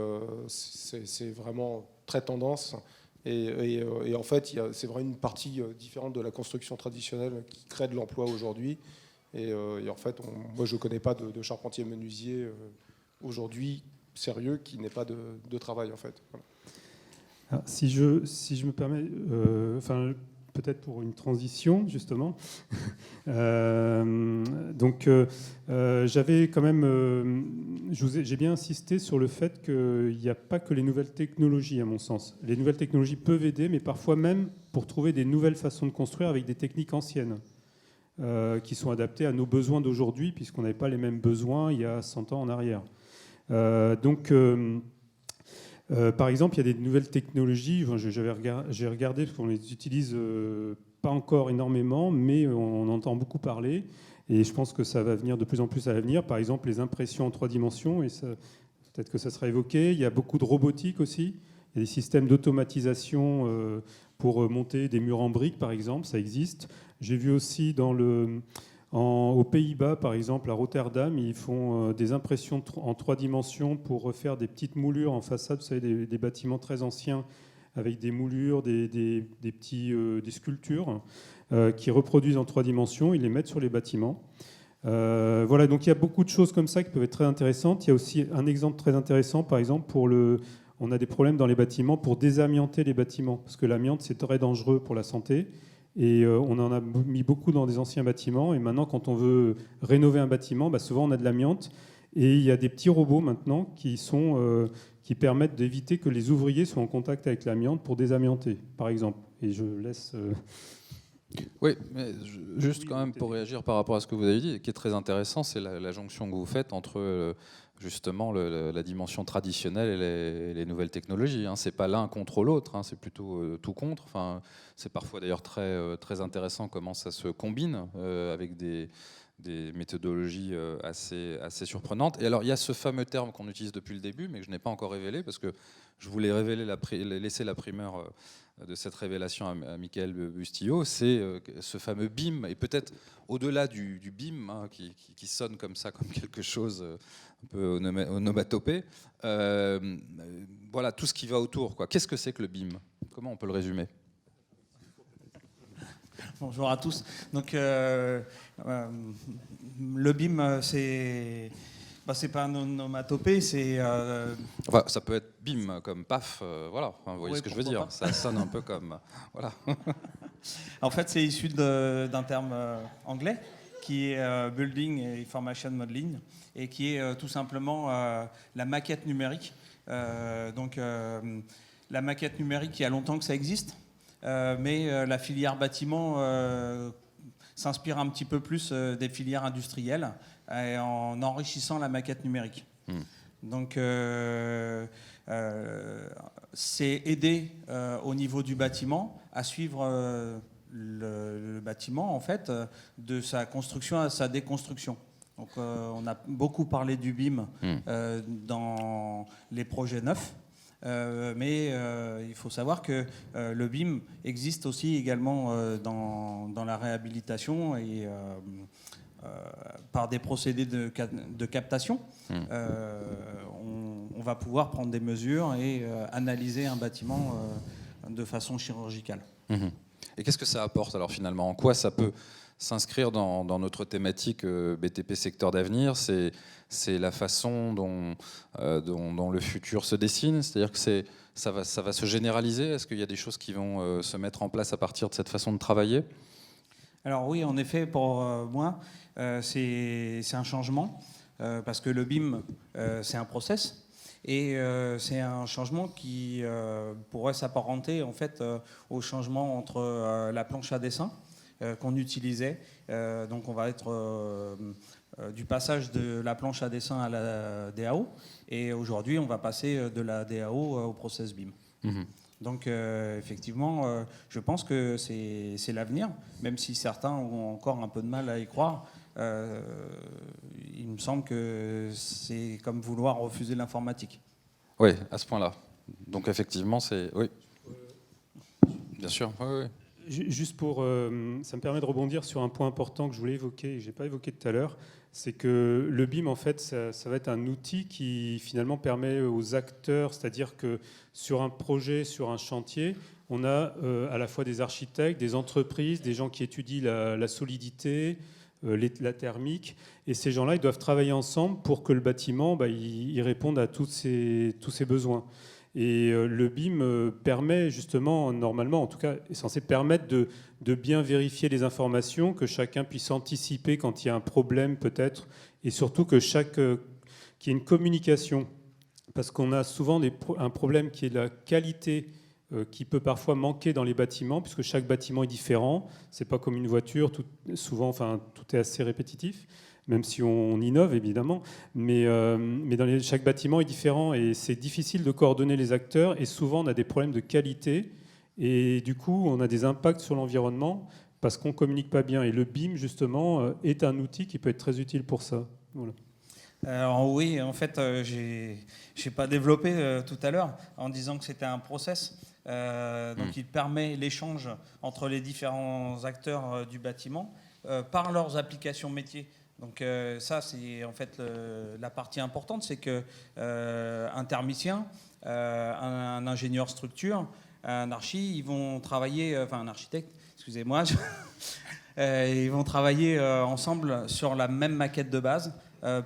vraiment très tendance. Et en fait, c'est vraiment une partie différente de la construction traditionnelle qui crée de l'emploi aujourd'hui. Et en fait, moi, je ne connais pas de charpentier menuisier aujourd'hui sérieux qui n'ait pas de travail, en fait. Voilà. Alors, si je me permets, peut-être pour une transition, justement. J'avais quand même... j'ai bien insisté sur le fait qu'il n'y a pas que les nouvelles technologies, à mon sens. Les nouvelles technologies peuvent aider, mais parfois même pour trouver des nouvelles façons de construire avec des techniques anciennes, qui sont adaptées à nos besoins d'aujourd'hui, puisqu'on n'avait pas les mêmes besoins il y a 100 ans en arrière. Par exemple, il y a des nouvelles technologies, j'ai regardé, parce qu'on les utilise pas encore énormément, mais on entend beaucoup parler, et je pense que ça va venir de plus en plus à l'avenir. Par exemple, les impressions en 3 dimensions, et peut-être que ça sera évoqué. Il y a beaucoup de robotique aussi, il y a des systèmes d'automatisation pour monter des murs en briques, par exemple, ça existe. J'ai vu aussi aux Pays-Bas, par exemple, à Rotterdam, ils font des impressions en 3 dimensions pour refaire des petites moulures en façade, vous savez, des bâtiments très anciens avec des moulures, des sculptures qui reproduisent en 3 dimensions, ils les mettent sur les bâtiments. Voilà, donc il y a beaucoup de choses comme ça qui peuvent être très intéressantes. Il y a aussi un exemple très intéressant, par exemple, on a des problèmes dans les bâtiments pour désamianter les bâtiments, parce que l'amiante, c'est très dangereux pour la santé. Et on en a mis beaucoup dans des anciens bâtiments. Et maintenant, quand on veut rénover un bâtiment, souvent on a de l'amiante. Et il y a des petits robots maintenant qui permettent d'éviter que les ouvriers soient en contact avec l'amiante pour désamianter, par exemple. Et je laisse... Oui, mais juste quand même pour réagir par rapport à ce que vous avez dit, qui est très intéressant, c'est la jonction que vous faites entre justement la dimension traditionnelle et les nouvelles technologies. C'est pas l'un contre l'autre, c'est plutôt tout contre. Enfin, c'est parfois d'ailleurs très intéressant comment ça se combine avec des méthodologies assez surprenantes. Et alors, il y a ce fameux terme qu'on utilise depuis le début, mais que je n'ai pas encore révélé, parce que je voulais laisser la primeur de cette révélation à Michael Bustillo, c'est ce fameux BIM, et peut-être au-delà du BIM, qui sonne comme ça, comme quelque chose un peu onomatopée, voilà, tout ce qui va autour, quoi. Qu'est-ce que c'est que le BIM? Comment on peut le résumer? Bonjour à tous. Donc, le BIM, c'est pas un onomatopée, c'est... Enfin, ça peut être BIM, comme paf, voilà. Enfin, vous voyez oui, ce que je veux dire. Ça sonne un peu comme... Voilà. En fait, c'est issu d'un terme anglais qui est Building Information Modeling et qui est tout simplement la maquette numérique. Donc, la maquette numérique, il y a longtemps que ça existe, mais la filière bâtiment s'inspire un petit peu plus des filières industrielles en enrichissant la maquette numérique. Donc, c'est aider au niveau du bâtiment à suivre le bâtiment, en fait, de sa construction à sa déconstruction. Donc, on a beaucoup parlé du BIM dans les projets neufs. Mais il faut savoir que le BIM existe aussi également dans la réhabilitation et par des procédés de captation. On va pouvoir prendre des mesures et analyser un bâtiment de façon chirurgicale. Et qu'est-ce que ça apporte alors finalement? En quoi ça peut s'inscrire dans notre thématique BTP secteur d'avenir? C'est la façon dont le futur se dessine, c'est-à-dire que ça va se généraliser. Est-ce qu'il y a des choses qui vont se mettre en place à partir de cette façon de travailler? Alors oui, en effet, pour moi, c'est un changement, parce que le BIM, c'est un process, et c'est un changement qui pourrait s'apparenter en fait au changement entre la planche à dessin qu'on utilisait. Donc on va être du passage de la planche à dessin à la DAO, et aujourd'hui on va passer de la DAO au process BIM. Donc effectivement, je pense que c'est l'avenir, même si certains ont encore un peu de mal à y croire. Il me semble que c'est comme vouloir refuser l'informatique. Oui, à ce point-là. Donc effectivement, c'est... Oui. Bien sûr, oui. Juste pour... ça me permet de rebondir sur un point important que je voulais évoquer et que je n'ai pas évoqué tout à l'heure. C'est que le BIM, en fait, ça va être un outil qui, finalement, permet aux acteurs, c'est-à-dire que sur un projet, sur un chantier, on a à la fois des architectes, des entreprises, des gens qui étudient la solidité, la thermique, et ces gens-là, ils doivent travailler ensemble pour que le bâtiment, il réponde à tous ces besoins. Et le BIM permet justement, normalement en tout cas, est censé permettre de bien vérifier les informations, que chacun puisse anticiper quand il y a un problème peut-être, et surtout qu'il y ait une communication. Parce qu'on a souvent un problème qui est la qualité qui peut parfois manquer dans les bâtiments, puisque chaque bâtiment est différent. Ce n'est pas comme une voiture, souvent tout est assez répétitif, même si on innove évidemment. Mais chaque bâtiment est différent et c'est difficile de coordonner les acteurs. Et souvent, on a des problèmes de qualité. Et du coup, on a des impacts sur l'environnement parce qu'on ne communique pas bien. Et le BIM, justement, est un outil qui peut être très utile pour ça. Voilà. Alors oui, en fait, j'ai pas développé tout à l'heure en disant que c'était un process. Donc il permet l'échange entre les différents acteurs du bâtiment par leurs applications métiers. Donc ça, c'est en fait la partie importante, c'est que un thermicien, un ingénieur structure, un archi, ils vont travailler, enfin un architecte, excusez-moi, ils vont travailler ensemble sur la même maquette de base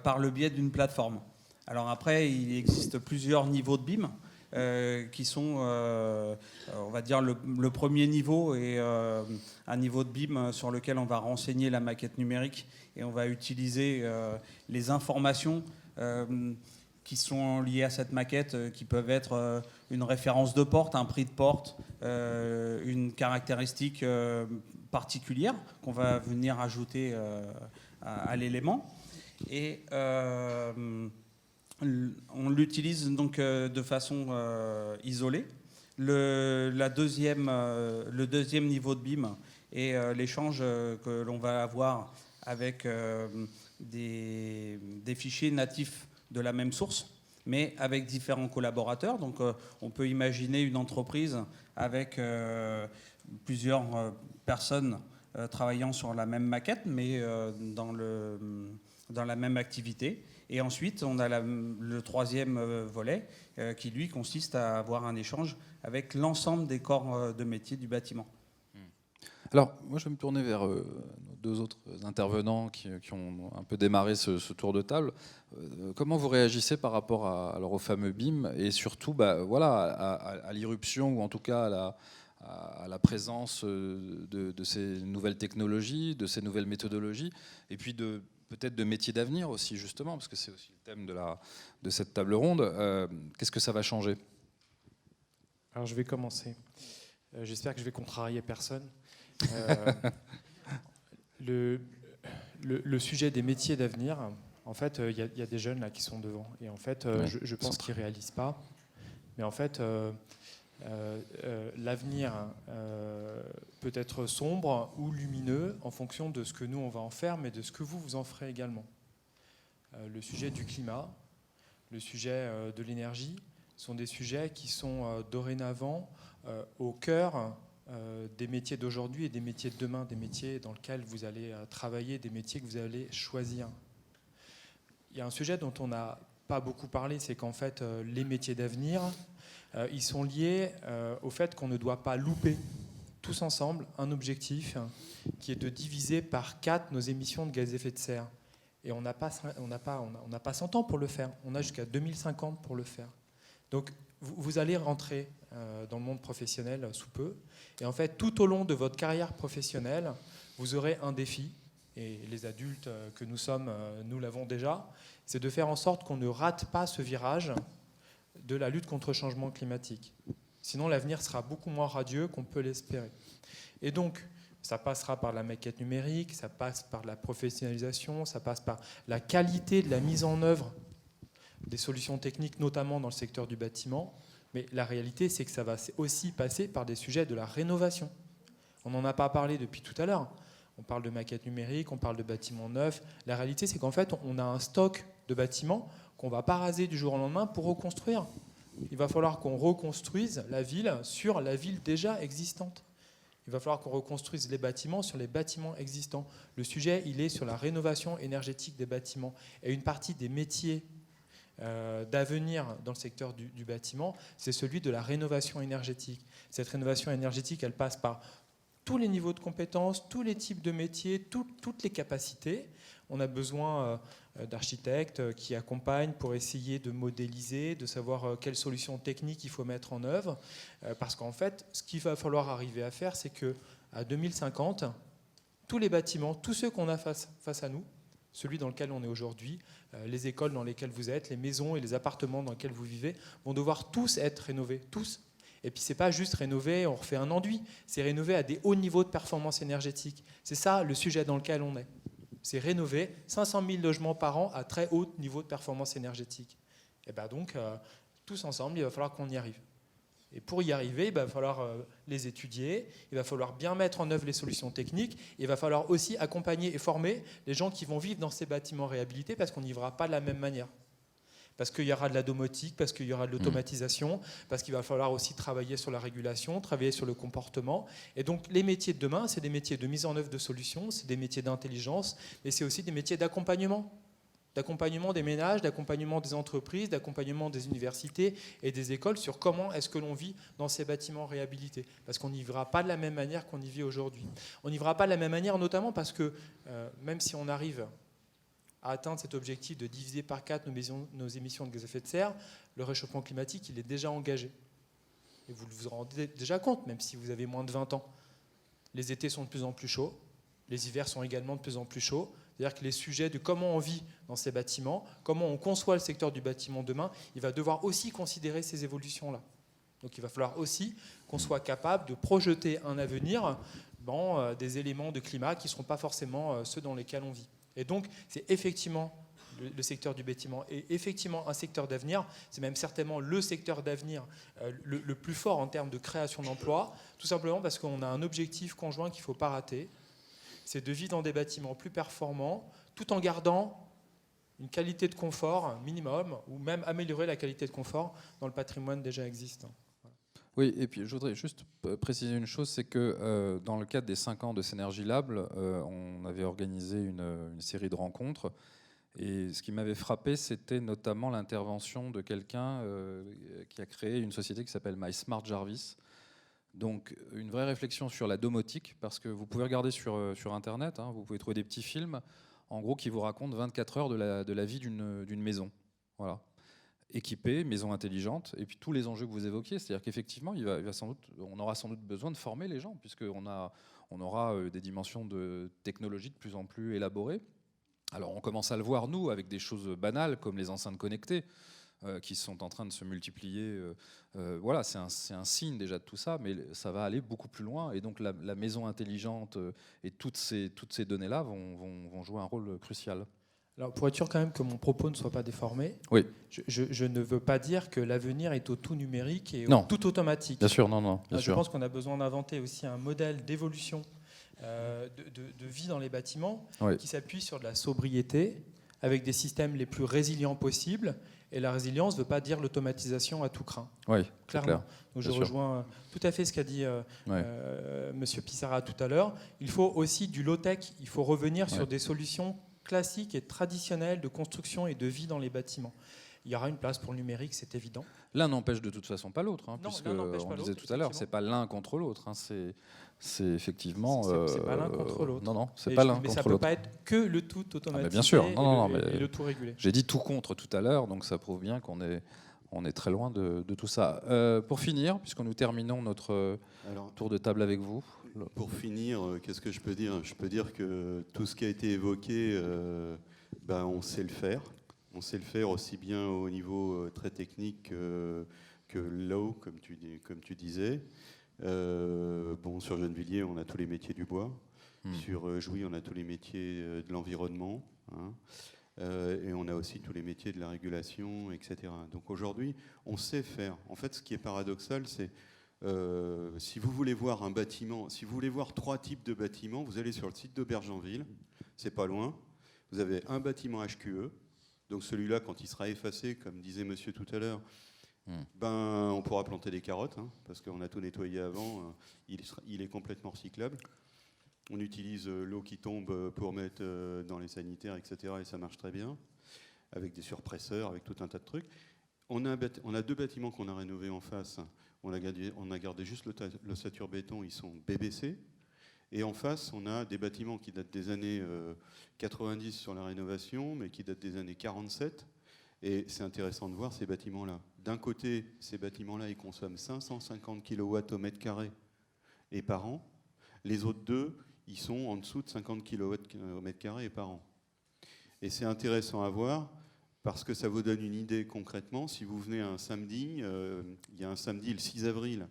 par le biais d'une plateforme. Alors après, il existe plusieurs niveaux de BIM qui sont, on va dire, le premier niveau est un niveau de BIM sur lequel on va renseigner la maquette numérique et on va utiliser les informations qui sont liées à cette maquette, qui peuvent être une référence de porte, un prix de porte, une caractéristique particulière qu'on va venir ajouter à l'élément. Et on l'utilise donc de façon isolée. Le deuxième niveau de BIM est l'échange que l'on va avoir avec des fichiers natifs de la même source, mais avec différents collaborateurs. Donc on peut imaginer une entreprise avec plusieurs personnes travaillant sur la même maquette, mais dans la même activité. Et ensuite, on a le troisième volet qui, lui, consiste à avoir un échange avec l'ensemble des corps de métier du bâtiment. Alors, moi, je vais me tourner vers nos deux autres intervenants qui ont un peu démarré ce tour de table. Comment vous réagissez par rapport alors au fameux BIM et surtout à l'irruption ou en tout cas à la présence de ces nouvelles technologies, de ces nouvelles méthodologies et puis peut-être de métiers d'avenir aussi, justement, parce que c'est aussi le thème de cette table ronde. Qu'est-ce que ça va changer ? Alors, je vais commencer. J'espère que je vais contrarier personne. Le sujet des métiers d'avenir, en fait, il y a des jeunes là qui sont devant. Et en fait, je pense qu'ils ne réalisent pas. Mais en fait, l'avenir peut être sombre ou lumineux en fonction de ce que nous, on va en faire, mais de ce que vous en ferez également. Le sujet du climat, le sujet de l'énergie sont des sujets qui sont dorénavant au cœur des métiers d'aujourd'hui et des métiers de demain, des métiers dans lesquels vous allez travailler, des métiers que vous allez choisir. Il y a un sujet dont on n'a pas beaucoup parlé, c'est qu'en fait, les métiers d'avenir, ils sont liés au fait qu'on ne doit pas louper tous ensemble un objectif qui est de diviser par 4 nos émissions de gaz à effet de serre. Et on n'a pas 100 ans pour le faire, on a jusqu'à 2050 pour le faire. Donc vous allez rentrer dans le monde professionnel sous peu. Et en fait, tout au long de votre carrière professionnelle, vous aurez un défi, et les adultes que nous sommes, nous l'avons déjà, c'est de faire en sorte qu'on ne rate pas ce virage de la lutte contre le changement climatique. Sinon, l'avenir sera beaucoup moins radieux qu'on peut l'espérer. Et donc, ça passera par la maquette numérique, ça passe par la professionnalisation, ça passe par la qualité de la mise en œuvre des solutions techniques, notamment dans le secteur du bâtiment. Mais la réalité, c'est que ça va aussi passer par des sujets de la rénovation. On n'en a pas parlé depuis tout à l'heure. On parle de maquette numérique, on parle de bâtiments neufs. La réalité, c'est qu'en fait, on a un stock de bâtiments qu'on ne va pas raser du jour au lendemain pour reconstruire. Il va falloir qu'on reconstruise la ville sur la ville déjà existante. Il va falloir qu'on reconstruise les bâtiments sur les bâtiments existants. Le sujet, il est sur la rénovation énergétique des bâtiments. Et une partie des métiers d'avenir dans le secteur du bâtiment, c'est celui de la rénovation énergétique. Cette rénovation énergétique, elle passe par tous les niveaux de compétences, tous les types de métiers, toutes les capacités. On a besoin d'architectes qui accompagnent pour essayer de modéliser, de savoir quelles solutions techniques il faut mettre en œuvre. Parce qu'en fait, ce qu'il va falloir arriver à faire, c'est qu'à 2050, tous les bâtiments, tous ceux qu'on a face à nous, celui dans lequel on est aujourd'hui, les écoles dans lesquelles vous êtes, les maisons et les appartements dans lesquels vous vivez, vont devoir tous être rénovés, tous. Et puis c'est pas juste rénover, on refait un enduit, c'est rénover à des hauts niveaux de performance énergétique. C'est ça le sujet dans lequel on est. C'est rénover 500 000 logements par an à très haut niveau de performance énergétique. Et bien donc, tous ensemble, il va falloir qu'on y arrive. Et pour y arriver, il va falloir les étudier, il va falloir bien mettre en œuvre les solutions techniques, il va falloir aussi accompagner et former les gens qui vont vivre dans ces bâtiments réhabilités, parce qu'on n'y vivra pas de la même manière. Parce qu'il y aura de la domotique, parce qu'il y aura de l'automatisation, parce qu'il va falloir aussi travailler sur la régulation, travailler sur le comportement. Et donc les métiers de demain, c'est des métiers de mise en œuvre de solutions, c'est des métiers d'intelligence, mais c'est aussi des métiers d'accompagnement des ménages, d'accompagnement des entreprises, d'accompagnement des universités et des écoles sur comment est-ce que l'on vit dans ces bâtiments réhabilités. Parce qu'on n'y vivra pas de la même manière qu'on y vit aujourd'hui. On n'y vivra pas de la même manière, notamment parce que même si on arrive à atteindre cet objectif de diviser par 4 nos émissions de gaz à effet de serre, le réchauffement climatique, il est déjà engagé. Et vous vous rendez déjà compte, même si vous avez moins de 20 ans. Les étés sont de plus en plus chauds, les hivers sont également de plus en plus chauds. C'est-à-dire que les sujets de comment on vit dans ces bâtiments, comment on conçoit le secteur du bâtiment demain, il va devoir aussi considérer ces évolutions-là. Donc il va falloir aussi qu'on soit capable de projeter un avenir dans des éléments de climat qui ne seront pas forcément ceux dans lesquels on vit. Et donc c'est effectivement le secteur du bâtiment est effectivement un secteur d'avenir, c'est même certainement le secteur d'avenir le plus fort en termes de création d'emplois, tout simplement parce qu'on a un objectif conjoint qu'il ne faut pas rater, c'est de vivre dans des bâtiments plus performants, tout en gardant une qualité de confort minimum, ou même améliorer la qualité de confort dans le patrimoine déjà existant. Oui, et puis je voudrais juste préciser une chose, c'est que dans le cadre des 5 ans de Synergy Lab, on avait organisé une série de rencontres, et ce qui m'avait frappé, c'était notamment l'intervention de quelqu'un qui a créé une société qui s'appelle My Smart Jarvis. Donc une vraie réflexion sur la domotique, parce que vous pouvez regarder sur Internet, vous pouvez trouver des petits films, en gros, qui vous racontent 24 heures de la vie d'une maison. Voilà. Équipée, maison intelligente, et puis tous les enjeux que vous évoquiez, c'est-à-dire qu'effectivement, on aura sans doute besoin de former les gens, puisqu'on aura des dimensions de technologie de plus en plus élaborées. Alors on commence à le voir, nous, avec des choses banales, comme les enceintes connectées, qui sont en train de se multiplier. Voilà, c'est un signe déjà de tout ça, mais ça va aller beaucoup plus loin. Et donc la maison intelligente et toutes ces données-là vont jouer un rôle crucial. Alors pour être sûr quand même que mon propos ne soit pas déformé, oui. je ne veux pas dire que l'avenir est au tout numérique et au tout automatique. Bien sûr, non. Je pense qu'on a besoin d'inventer aussi un modèle d'évolution de vie dans les bâtiments qui s'appuie sur de la sobriété, avec des systèmes les plus résilients possibles. Et la résilience ne veut pas dire l'automatisation à tout craint. Oui, clairement. Clair. Donc je rejoins tout à fait ce qu'a dit Monsieur Pissarra tout à l'heure. Il faut aussi du low-tech. Il faut revenir sur des solutions classiques et traditionnelles de construction et de vie dans les bâtiments. Il y aura une place pour le numérique, c'est évident. L'un n'empêche de toute façon pas l'autre, puisque on disait tout à l'heure, c'est pas l'un contre l'autre. C'est effectivement. C'est pas l'un contre l'autre. Non, c'est pas l'un contre l'autre. Mais ça peut pas être que le tout automatisé. Bien sûr, et le tout régulé. J'ai dit tout contre tout à l'heure, donc ça prouve bien qu'on est très loin de tout ça. Pour finir, puisque nous terminons notre tour de table avec vous. Pour finir, qu'est-ce que je peux dire ? Je peux dire que tout ce qui a été évoqué, on sait le faire. On sait le faire aussi bien au niveau très technique que low, comme tu disais. Sur Gennevilliers, on a tous les métiers du bois. Sur Jouy, on a tous les métiers de l'environnement. Et on a aussi tous les métiers de la régulation, etc. Donc aujourd'hui, on sait faire. En fait, ce qui est paradoxal, c'est si vous voulez voir un bâtiment, si vous voulez voir 3 types de bâtiments, vous allez sur le site de Bergenville, c'est pas loin. Vous avez un bâtiment HQE. Donc celui-là, quand il sera effacé, comme disait monsieur tout à l'heure, on pourra planter des carottes, parce qu'on a tout nettoyé avant, il est complètement recyclable. On utilise l'eau qui tombe pour mettre dans les sanitaires, etc. Et ça marche très bien, avec des surpresseurs, avec tout un tas de trucs. On a 2 bâtiments qu'on a rénovés en face. On a gardé juste l'ossature béton, ils sont BBC. Et en face, on a des bâtiments qui datent des années 90 sur la rénovation, mais qui datent des années 47. Et c'est intéressant de voir ces bâtiments-là. D'un côté, ces bâtiments-là, ils consomment 550 kW au mètre carré et par an. Les autres deux, ils sont en dessous de 50 kW au mètre carré et par an. Et c'est intéressant à voir parce que ça vous donne une idée concrètement. Si vous venez un samedi, il y a un samedi le 6 avril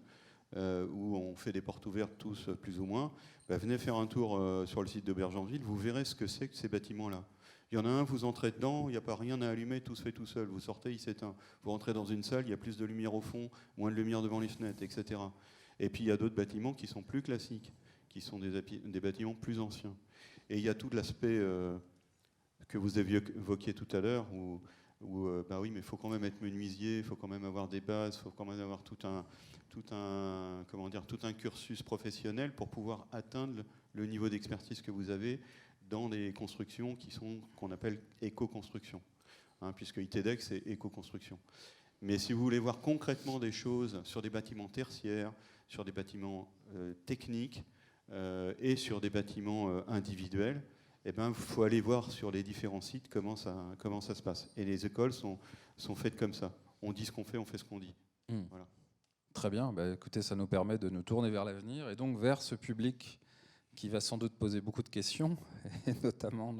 où on fait des portes ouvertes tous plus ou moins, venez faire un tour sur le site de Bergenville, vous verrez ce que c'est que ces bâtiments-là. Il y en a un, vous entrez dedans, il n'y a pas rien à allumer, tout se fait tout seul. Vous sortez, il s'éteint. Vous rentrez dans une salle, il y a plus de lumière au fond, moins de lumière devant les fenêtres, etc. Et puis il y a d'autres bâtiments qui sont plus classiques, qui sont des bâtiments plus anciens. Et il y a tout l'aspect que vous évoquiez tout à l'heure, où oui, mais il faut quand même être menuisier, il faut quand même avoir des bases, il faut quand même avoir tout un cursus professionnel pour pouvoir atteindre le niveau d'expertise que vous avez dans des constructions qu'on appelle éco-construction, puisque ITDEC, c'est éco-construction. Mais si vous voulez voir concrètement des choses sur des bâtiments tertiaires, sur des bâtiments techniques et sur des bâtiments individuels, il faut aller voir sur les différents sites comment ça se passe. Et les écoles sont faites comme ça. On dit ce qu'on fait, on fait ce qu'on dit. Voilà. Très bien. Écoutez, ça nous permet de nous tourner vers l'avenir et donc vers ce public qui va sans doute poser beaucoup de questions, et notamment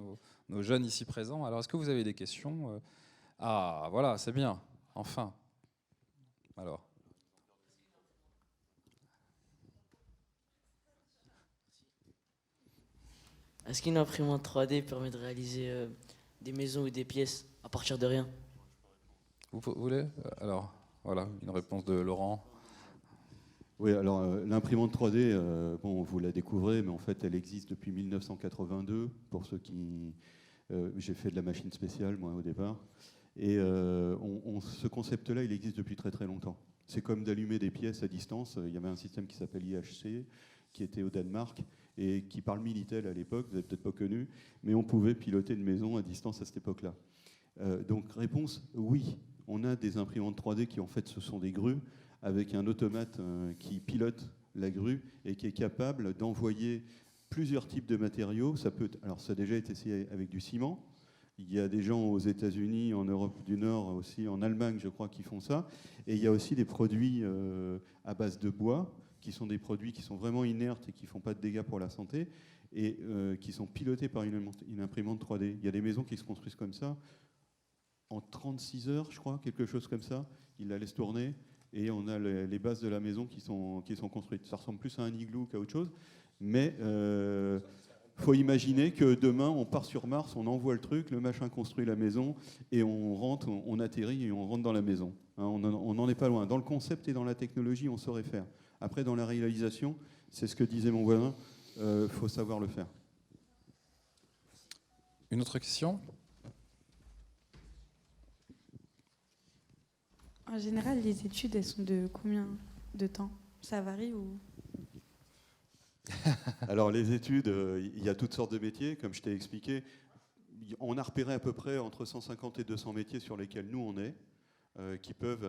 nos jeunes ici présents. Alors, est-ce que vous avez des questions ? Ah, voilà, c'est bien. Enfin. Alors. Est-ce qu'une imprimante 3D permet de réaliser des maisons ou des pièces à partir de rien ? Vous voulez ? Alors, voilà, une réponse de Laurent. Oui, alors l'imprimante 3D, vous la découvrez, mais en fait, elle existe depuis 1982. Pour ceux qui... j'ai fait de la machine spéciale, moi, au départ. Et ce concept-là, il existe depuis très très longtemps. C'est comme d'allumer des pièces à distance. Il y avait un système qui s'appelle IHC, qui était au Danemark, et qui parle Minitel à l'époque, vous n'avez peut-être pas connu, mais on pouvait piloter une maison à distance à cette époque-là. Donc, réponse, oui. On a des imprimantes 3D qui, en fait, ce sont des grues, avec un automate qui pilote la grue et qui est capable d'envoyer plusieurs types de matériaux. Ça a déjà été essayé avec du ciment. Il y a des gens aux États-Unis, en Europe du Nord aussi, en Allemagne, je crois, qui font ça. Et il y a aussi des produits à base de bois, qui sont des produits qui sont vraiment inertes et qui ne font pas de dégâts pour la santé, et qui sont pilotés par une imprimante 3D. Il y a des maisons qui se construisent comme ça, en 36 heures, je crois, quelque chose comme ça. Ils la laissent tourner. Et on a les bases de la maison qui sont construites. Ça ressemble plus à un igloo qu'à autre chose, mais faut imaginer que demain, on part sur Mars, on envoie le truc, le machin construit la maison, et on rentre, on atterrit et on rentre dans la maison. On n'en est pas loin. Dans le concept et dans la technologie, on saurait faire. Après, dans la réalisation, c'est ce que disait mon voisin, faut savoir le faire. Une autre question ? En général, les études, elles sont de combien de temps ? Ça varie ou... Alors, les études, il y a toutes sortes de métiers, comme je t'ai expliqué. On a repéré à peu près entre 150 et 200 métiers sur lesquels nous, on est, qui peuvent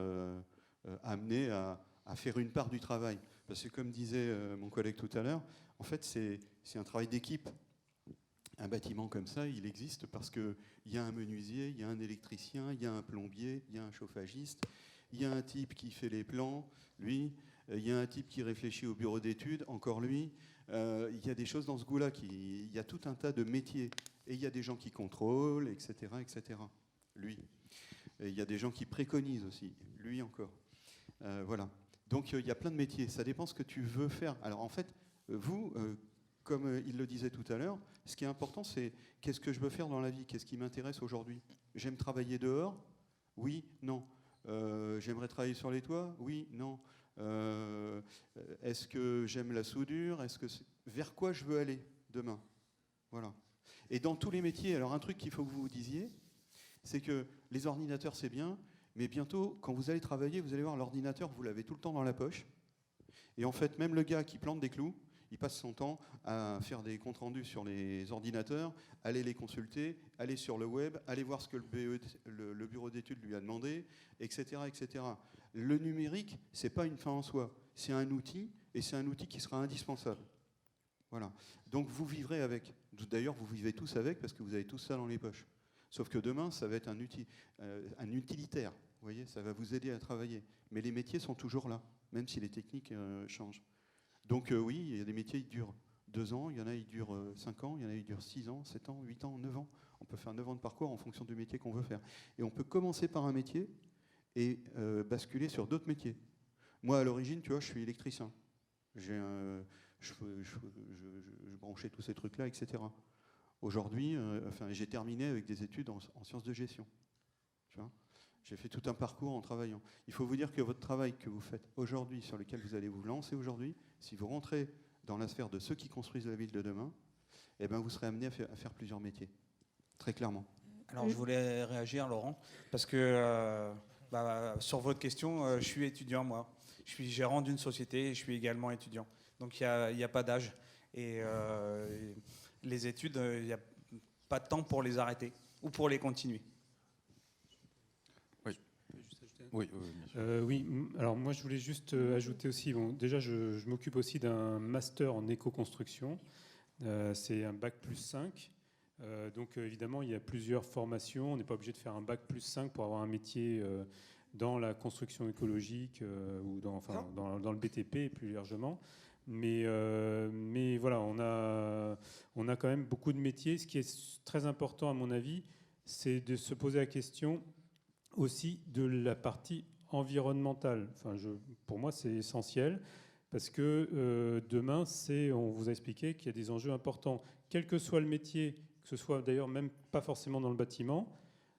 amener à faire une part du travail. Parce que, comme disait mon collègue tout à l'heure, en fait, c'est un travail d'équipe. Un bâtiment comme ça, il existe parce qu'il y a un menuisier, il y a un électricien, il y a un plombier, il y a un chauffagiste, il y a un type qui fait les plans, lui, il y a un type qui réfléchit au bureau d'études, encore lui. Il y a des choses dans ce goût-là, il y a tout un tas de métiers. Et il y a des gens qui contrôlent, etc., etc. Lui. Et il y a des gens qui préconisent aussi, lui encore. Voilà. Donc il y a plein de métiers, ça dépend ce que tu veux faire. Alors en fait, vous... comme il le disait tout à l'heure, ce qui est important, c'est qu'est-ce que je veux faire dans la vie, qu'est-ce qui m'intéresse aujourd'hui. J'aime travailler dehors ? Oui, non. J'aimerais travailler sur les toits ? Oui, non. Est-ce que j'aime la soudure ? Vers quoi je veux aller demain ? Voilà. Et dans tous les métiers, alors un truc qu'il faut que vous vous disiez, c'est que les ordinateurs, c'est bien, mais bientôt, quand vous allez travailler, vous allez voir, l'ordinateur, vous l'avez tout le temps dans la poche. Et en fait, même le gars qui plante des clous, il passe son temps à faire des comptes rendus sur les ordinateurs, aller les consulter, aller sur le web, aller voir ce que le bureau d'études lui a demandé, etc., etc. Le numérique, ce n'est pas une fin en soi, c'est un outil, et c'est un outil qui sera indispensable. Voilà. Donc vous vivrez avec. D'ailleurs, vous vivez tous avec parce que vous avez tous ça dans les poches. Sauf que demain, ça va être un utilitaire. Vous voyez, ça va vous aider à travailler. Mais les métiers sont toujours là, même si les techniques changent. Donc oui, il y a des métiers qui durent 2 ans, il y en a qui durent 5 ans, il y en a qui durent 6 ans, 7 ans, 8 ans, 9 ans. On peut faire 9 ans de parcours en fonction du métier qu'on veut faire. Et on peut commencer par un métier et basculer sur d'autres métiers. Moi, à l'origine, tu vois, je suis électricien. Je branchais tous ces trucs-là, etc. Aujourd'hui, j'ai terminé avec des études en sciences de gestion. Tu vois, j'ai fait tout un parcours en travaillant. Il faut vous dire que votre travail que vous faites aujourd'hui, sur lequel vous allez vous lancer aujourd'hui, si vous rentrez dans la sphère de ceux qui construisent la ville de demain, eh ben, vous serez amené à faire plusieurs métiers, très clairement. Alors je voulais réagir, Laurent, parce que sur votre question, je suis étudiant, moi. Je suis gérant d'une société et je suis également étudiant. Donc il n'y a pas d'âge. Et les études, il n'y a pas de temps pour les arrêter ou pour les continuer. Oui. Oui, alors moi je voulais juste ajouter aussi, bon, déjà je m'occupe aussi d'un master en éco-construction, c'est un bac plus 5, donc évidemment il y a plusieurs formations, on n'est pas obligé de faire un bac plus 5 pour avoir un métier dans la construction écologique ou dans le BTP plus largement. Mais voilà, on a quand même beaucoup de métiers. Ce qui est très important à mon avis, c'est de se poser la question aussi de la partie environnementale. Pour moi, c'est essentiel parce que demain, on vous a expliqué qu'il y a des enjeux importants. Quel que soit le métier, que ce soit d'ailleurs même pas forcément dans le bâtiment,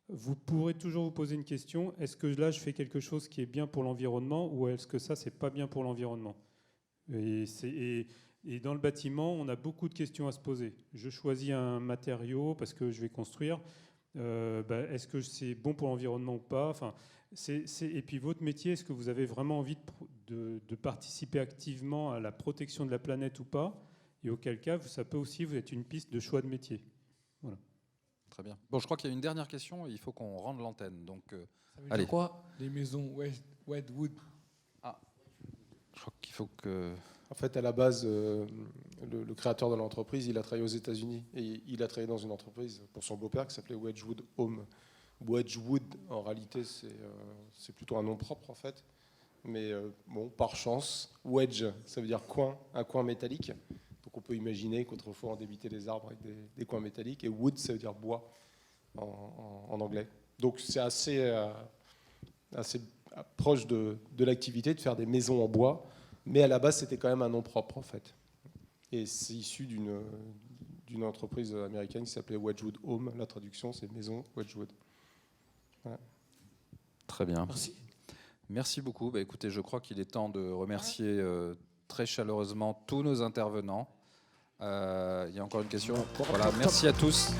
vous pourrez toujours vous poser une question, est-ce que là, je fais quelque chose qui est bien pour l'environnement ou est-ce que ça, c'est pas bien pour l'environnement ? Et dans le bâtiment, on a beaucoup de questions à se poser. Je choisis un matériau parce que je vais construire. Est-ce que c'est bon pour l'environnement ou pas ? Et puis votre métier, est-ce que vous avez vraiment envie de participer activement à la protection de la planète ou pas ? Et auquel cas, ça peut aussi vous être une piste de choix de métier. Voilà. Très bien. Bon, je crois qu'il y a une dernière question. Il faut qu'on rende l'antenne. Donc, ça veut dire quoi ? Les maisons Wedgwood. Je crois qu'il faut que... En fait, à la base, le créateur de l'entreprise, il a travaillé aux États-Unis et il a travaillé dans une entreprise pour son beau-père qui s'appelait Wedgwood Home. Wedgwood, en réalité, c'est plutôt un nom propre, en fait. Mais par chance, wedge, ça veut dire coin, un coin métallique. Donc on peut imaginer qu'autrefois, on débitait les arbres avec des coins métalliques. Et wood, ça veut dire bois en anglais. Donc c'est assez proche de l'activité de faire des maisons en bois. Mais à la base, c'était quand même un nom propre, en fait. Et c'est issu d'une entreprise américaine qui s'appelait Wedgwood Home. La traduction, c'est maison Wedgwood. Voilà. Très bien. Merci. Merci beaucoup. Écoutez, je crois qu'il est temps de remercier très chaleureusement tous nos intervenants. Il y a encore une question. Voilà, merci à tous.